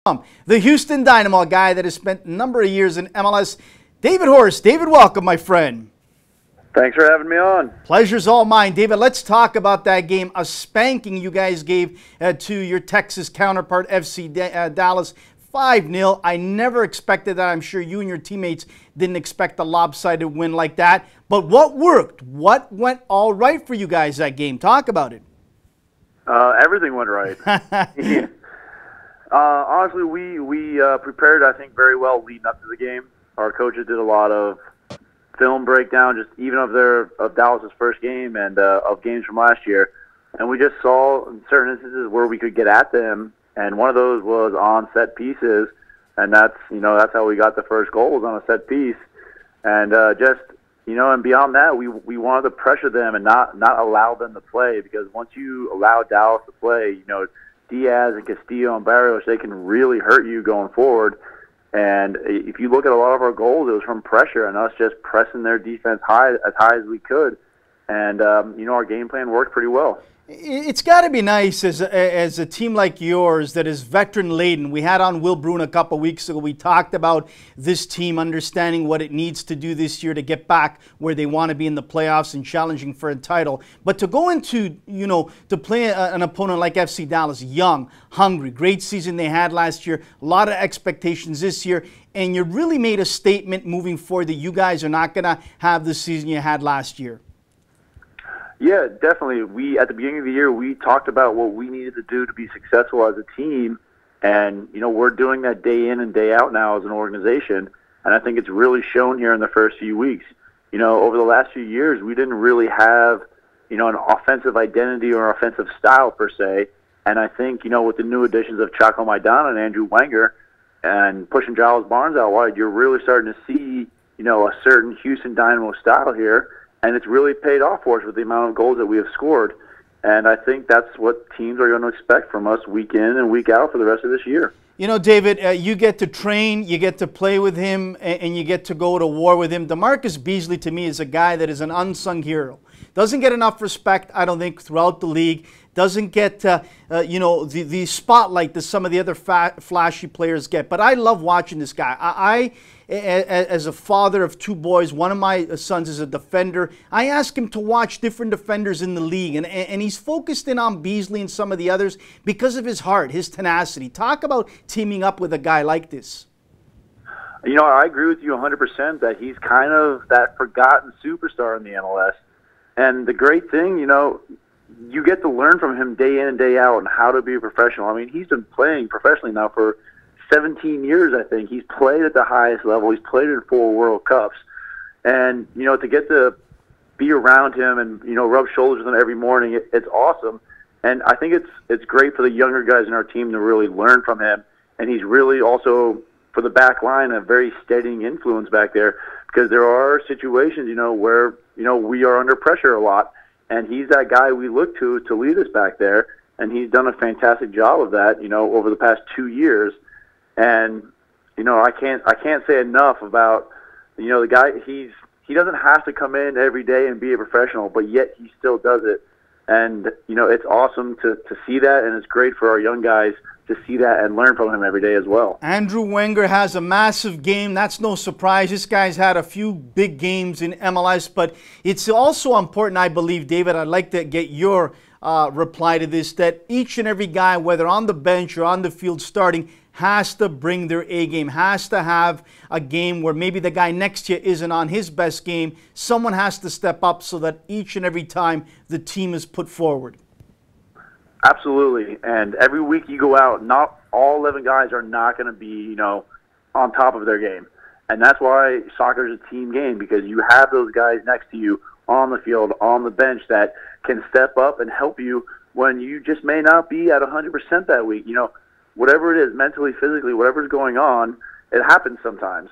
The Houston Dynamo, a guy that has spent a number of years in MLS, David Horst. David, welcome, my friend. Thanks for having me on. Pleasure's all mine. David, let's talk about that game, a spanking you guys gave to your Texas counterpart, FC Dallas, 5-0. I never expected that. I'm sure you and your teammates didn't expect a lopsided win like that. But what worked? What went all right for you guys that game? Talk about it. Everything went right. Honestly, we prepared, I think, very well leading up to the game. Our coaches did a lot of film breakdown, just even of Dallas's first game and of games from last year. And we just saw in certain instances where we could get at them, and one of those was on set pieces, and that's how we got the first goal, was on a set piece. And and beyond that, we wanted to pressure them and not allow them to play, because once you allow Dallas to play, Diaz and Castillo and Barrios, they can really hurt you going forward. And if you look at a lot of our goals, it was from pressure and us just pressing their defense as high as we could. And, our game plan worked pretty well. It's got to be nice as a team like yours that is veteran-laden. We had on Will Bruin a couple weeks ago. We talked about this team understanding what it needs to do this year to get back where they want to be in the playoffs and challenging for a title. But to go into, to play an opponent like FC Dallas, young, hungry, great season they had last year, a lot of expectations this year, and you really made a statement moving forward that you guys are not going to have the season you had last year. Yeah, definitely. At the beginning of the year, we talked about what we needed to do to be successful as a team, and we're doing that day in and day out now as an organization, and I think it's really shown here in the first few weeks. Over the last few years, we didn't really have an offensive identity or offensive style per se, and I think with the new additions of Chaco Maidana and Andrew Wenger and pushing Giles Barnes out wide, you're really starting to see a certain Houston Dynamo style here. And it's really paid off for us with the amount of goals that we have scored. And I think that's what teams are going to expect from us week in and week out for the rest of this year. David, you get to train, you get to play with him, and you get to go to war with him. DeMarcus Beasley, to me, is a guy that is an unsung hero. Doesn't get enough respect, I don't think, throughout the league. Doesn't get, the spotlight that some of the other flashy players get. But I love watching this guy. I, as a father of two boys, one of my sons is a defender. I ask him to watch different defenders in the league, and he's focused in on Beasley and some of the others because of his heart, his tenacity. Talk about teaming up with a guy like this. I agree with you 100% that he's kind of that forgotten superstar in the MLS. And the great thing, you get to learn from him day in and day out on how to be a professional. I mean, he's been playing professionally now for 17 years, I think. He's played at the highest level. He's played in 4 World Cups. And, to get to be around him and, rub shoulders with him every morning, it's awesome. And I think it's great for the younger guys in our team to really learn from him. And he's really also, for the back line, a very steadying influence back there, because there are situations, where, we are under pressure a lot. And he's that guy we look to lead us back there. And he's done a fantastic job of that, over the past 2 years. And, I can't say enough about, the guy. He doesn't have to come in every day and be a professional, but yet he still does it. And, it's awesome to see that, and it's great for our young guys to see that and learn from him every day as well. Andrew Wenger has a massive game. That's no surprise. This guy's had a few big games in MLS, but it's also important, I believe, David, I'd like to get your reply to this, that each and every guy, whether on the bench or on the field starting, has to bring their A game, has to have a game where maybe the guy next to you isn't on his best game. Someone has to step up so that each and every time the team is put forward. Absolutely. And every week you go out, not all 11 guys are not going to be, on top of their game. And that's why soccer is a team game, because you have those guys next to you on the field, on the bench, that can step up and help you when you just may not be at 100% that week. Whatever it is, mentally, physically, whatever's going on, it happens sometimes.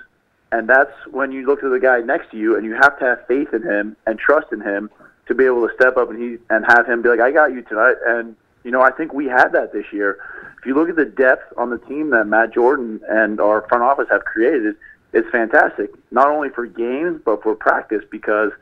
And that's when you look to the guy next to you, and you have to have faith in him and trust in him to be able to step up and have him be like, I got you tonight. And, I think we had that this year. If you look at the depth on the team that Matt Jordan and our front office have created, it's fantastic, not only for games but for practice, because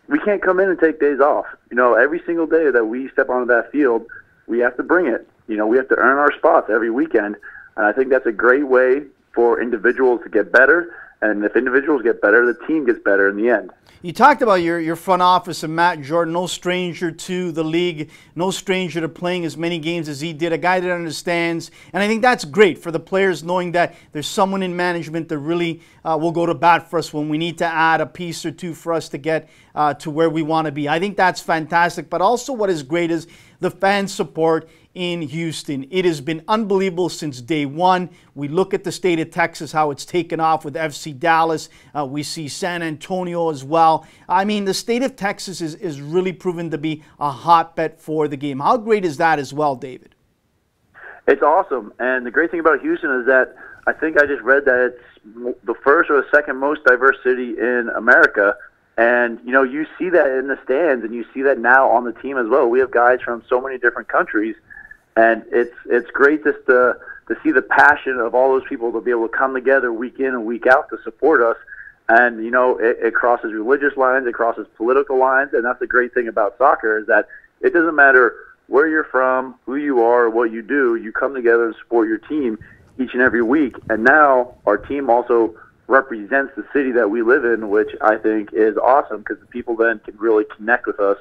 we can't come in and take days off. Every single day that we step onto that field, we have to bring it. We have to earn our spots every weekend. And I think that's a great way for individuals to get better. And if individuals get better, the team gets better in the end. You talked about your front office and Matt Jordan, no stranger to the league, no stranger to playing as many games as he did, a guy that understands. And I think that's great for the players, knowing that there's someone in management that really will go to bat for us when we need to add a piece or two for us to get to where we want to be. I think that's fantastic. But also what is great is the fan support in Houston. It has been unbelievable since day one. We look at the state of Texas, how it's taken off with FC Dallas. We see San Antonio as well. I mean, the state of Texas is really proven to be a hotbed for the game. How great is that as well, David? It's awesome. And the great thing about Houston is that I think I just read that it's the first or the second most diverse city in America. And, you know, you see that in the stands, and you see that now on the team as well. We have guys from so many different countries. And it's great just to see the passion of all those people to be able to come together week in and week out to support us. And, you know, it crosses religious lines, it crosses political lines, and that's the great thing about soccer is that it doesn't matter where you're from, who you are, what you do, you come together and support your team each and every week. And now our team also represents the city that we live in, which I think is awesome because the people then can really connect with us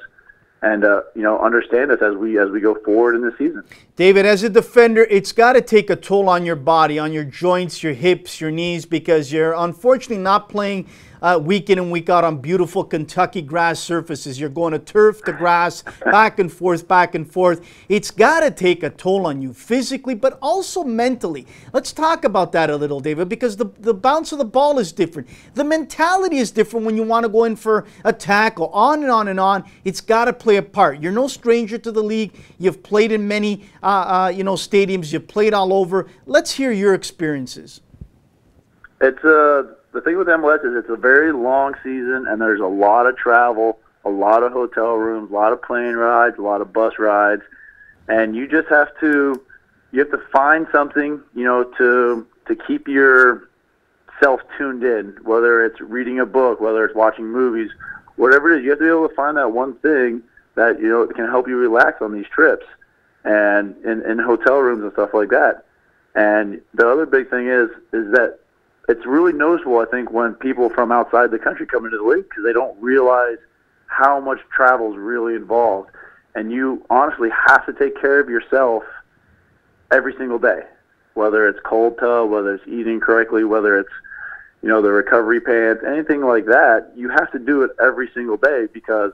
and you know, understand us as we go forward in the season. David, as a defender, it's got to take a toll on your body, on your joints, your hips, your knees, because you're unfortunately not playing week in and week out on beautiful Kentucky grass surfaces. You're going to turf to grass, back and forth, back and forth. It's got to take a toll on you physically, but also mentally. Let's talk about that a little, David, because the bounce of the ball is different. The mentality is different when you want to go in for a tackle, on and on and on. It's got to play a part. You're no stranger to the league. You've played in many you know, stadiums. You've played all over. Let's hear your experiences. It's the thing with MLS is it's a very long season, and there's a lot of travel, a lot of hotel rooms, a lot of plane rides, a lot of bus rides, and you just have to find something, you know, to keep yourself tuned in, whether it's reading a book, whether it's watching movies, whatever it is. You have to be able to find that one thing that, you know, can help you relax on these trips and in hotel rooms and stuff like that. And the other big thing is that it's really noticeable, I think, when people from outside the country come into the league because they don't realize how much travel is really involved. And you honestly have to take care of yourself every single day, whether it's cold tub, whether it's eating correctly, whether it's, you know, the recovery pants, anything like that. You have to do it every single day because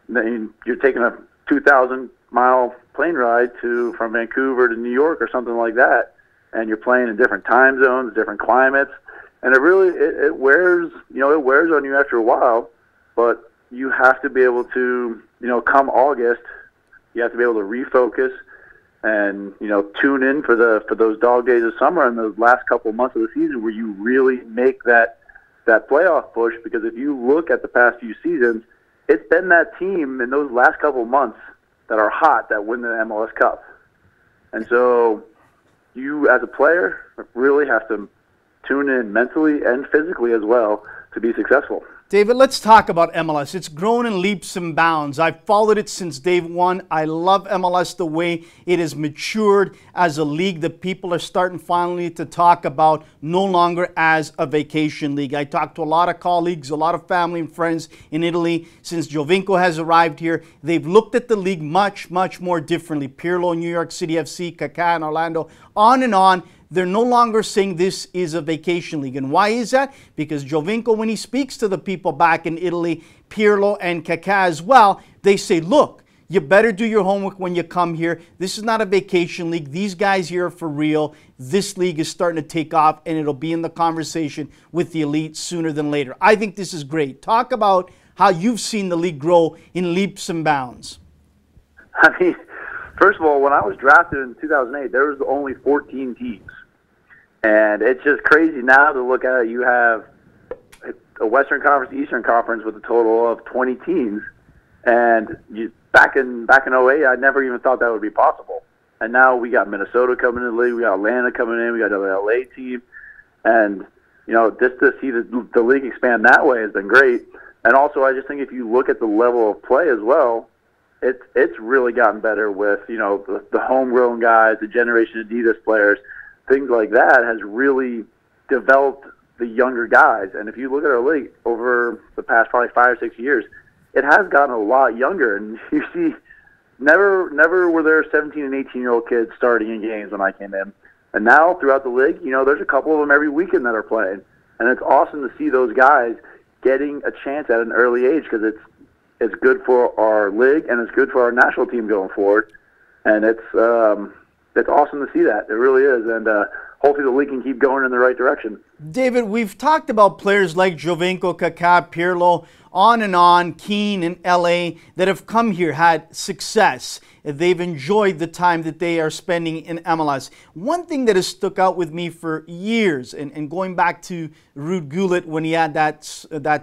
then you're taking a 2,000-mile plane ride from Vancouver to New York or something like that, and you're playing in different time zones, different climates. And it wears, you know, it wears on you after a while, but you have to be able to, you know, come August, you have to be able to refocus and, you know, tune in for those dog days of summer and those last couple of months of the season where you really make that playoff push. Because if you look at the past few seasons, it's been that team in those last couple of months that are hot that win the MLS Cup. And so you, as a player, really have to tune in mentally and physically as well to be successful. David, let's talk about MLS. It's grown in leaps and bounds. I've followed it since day one. I love MLS the way it has matured as a league that people are starting finally to talk about no longer as a vacation league. I talked to a lot of colleagues, a lot of family and friends in Italy since Giovinco has arrived here. They've looked at the league much, much more differently. Pirlo, New York City FC, Kaká in Orlando, on and on. They're no longer saying this is a vacation league. And why is that? Because Giovinco, when he speaks to the people back in Italy, Pirlo and Kaká as well, they say, look, you better do your homework when you come here. This is not a vacation league. These guys here are for real. This league is starting to take off, and it'll be in the conversation with the elite sooner than later. I think this is great. Talk about how you've seen the league grow in leaps and bounds. I mean, first of all, when I was drafted in 2008, there was only 14 teams. And it's just crazy now to look at it. You have a Western Conference, Eastern Conference with a total of 20 teams. And back in 08, I never even thought that would be possible. And now we got Minnesota coming in the league, we got Atlanta coming in, we got the LA team. And, you know, just to see the league expand that way has been great. And also, I just think if you look at the level of play as well, it's really gotten better with, you know, the homegrown guys, the Generation Adidas players. things like that has really developed the younger guys. And if you look at our league over the past probably 5 or 6 years, it has gotten a lot younger. And you see, never were there 17 and 18-year-old kids starting in games when I came in. And now throughout the league, there's a couple of them every weekend that are playing. And it's awesome to see those guys getting a chance at an early age, because it's good for our league and it's good for our national team going forward. And it's awesome to see that. It really is. And hopefully the league can keep going in the right direction. David, we've talked about players like Jovinko, Kaká, Pirlo, on, Keane in LA that have come here, had success. They've enjoyed the time that they are spending in MLS. One thing that has stuck out with me for years, and going back to Ruud Gullit when he had that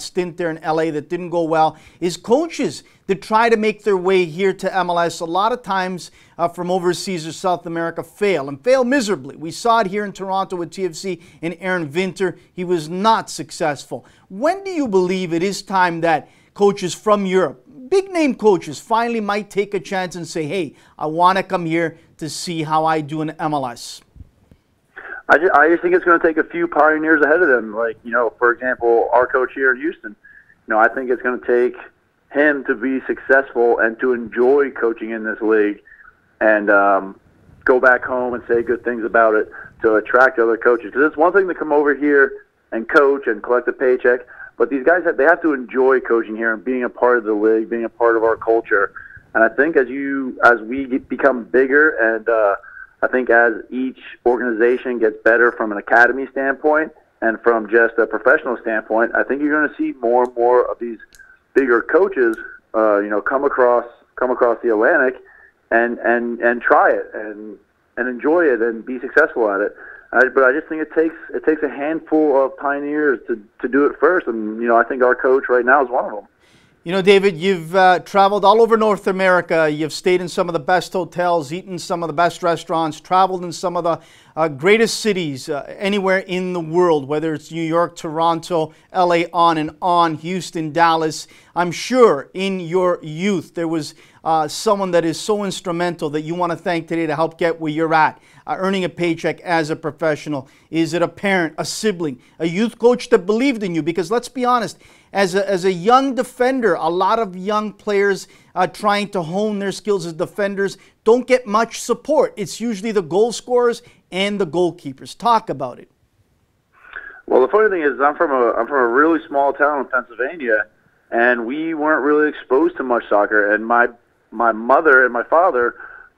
stint there in LA that didn't go well, is coaches that try to make their way here to MLS a lot of times from overseas or South America fail, and fail miserably. We saw it here in Toronto with TFC and Aaron Vinter. He was not successful. When do you believe it is time that coaches from Europe, big-name coaches, finally might take a chance and say, hey, I want to come here to see how I do in MLS? I just think it's going to take a few pioneers ahead of them. Like, for example, our coach here in Houston, I think it's going to take him to be successful and to enjoy coaching in this league and go back home and say good things about it to attract other coaches. Because it's one thing to come over here and coach and collect a paycheck, but these guys they have to enjoy coaching here and being a part of the league, being a part of our culture. And I think as we become bigger, and I think as each organization gets better from an academy standpoint and from just a professional standpoint, I think you're going to see more and more of these bigger coaches, come across the Atlantic and try it and enjoy it and be successful at it. But I just think it takes a handful of pioneers to do it first, and I think our coach right now is one of them. David, you've traveled all over North America. You've stayed in some of the best hotels, eaten some of the best restaurants, traveled in some of the greatest cities anywhere in the world, whether it's New York, Toronto, LA, on, Houston, Dallas. I'm sure in your youth there was someone that is so instrumental that you want to thank today to help get where you're at, earning a paycheck as a professional. Is it a parent, a sibling, a youth coach that believed in you? Because let's be honest, as a young defender, a lot of young players trying to hone their skills as defenders don't get much support. It's usually the goal scorers and the goalkeepers. Talk about it. Well, the funny thing is I'm from a really small town in Pennsylvania, and we weren't really exposed to much soccer. And my mother and my father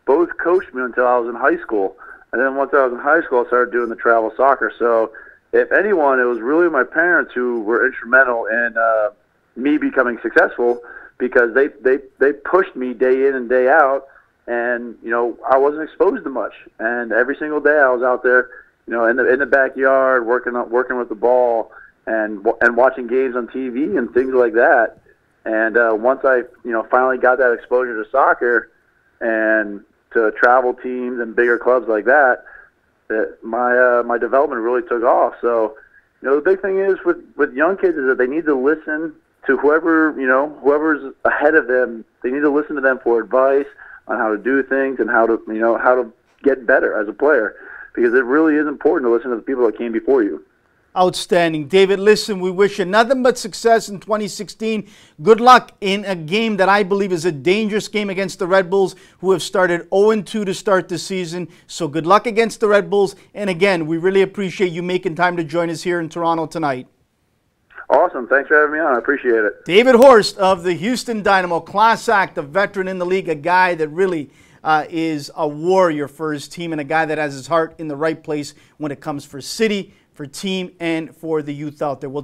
both coached me until I was in high school. And then once I was in high school, I started doing the travel soccer. So if anyone, it was really my parents who were instrumental in me becoming successful, because they pushed me day in and day out, and I wasn't exposed to much. And every single day I was out there, in the backyard working with the ball and watching games on TV and things like that. And once I finally got that exposure to soccer and to travel teams and bigger clubs like that, my development really took off. So, the big thing is with young kids is that they need to listen to whoever's ahead of them. They need to listen to them for advice on how to do things and how to get better as a player, because it really is important to listen to the people that came before you. Outstanding. David, listen, we wish you nothing but success in 2016. Good luck in a game that I believe is a dangerous game against the Red Bulls, who have started 0-2 to start the season. So good luck against the Red Bulls. And again, we really appreciate you making time to join us here in Toronto tonight. Awesome. Thanks for having me on. I appreciate it. David Horst of the Houston Dynamo, class act, a veteran in the league, a guy that really is a warrior for his team, and a guy that has his heart in the right place when it comes for city, for team, and for the youth out there. We'll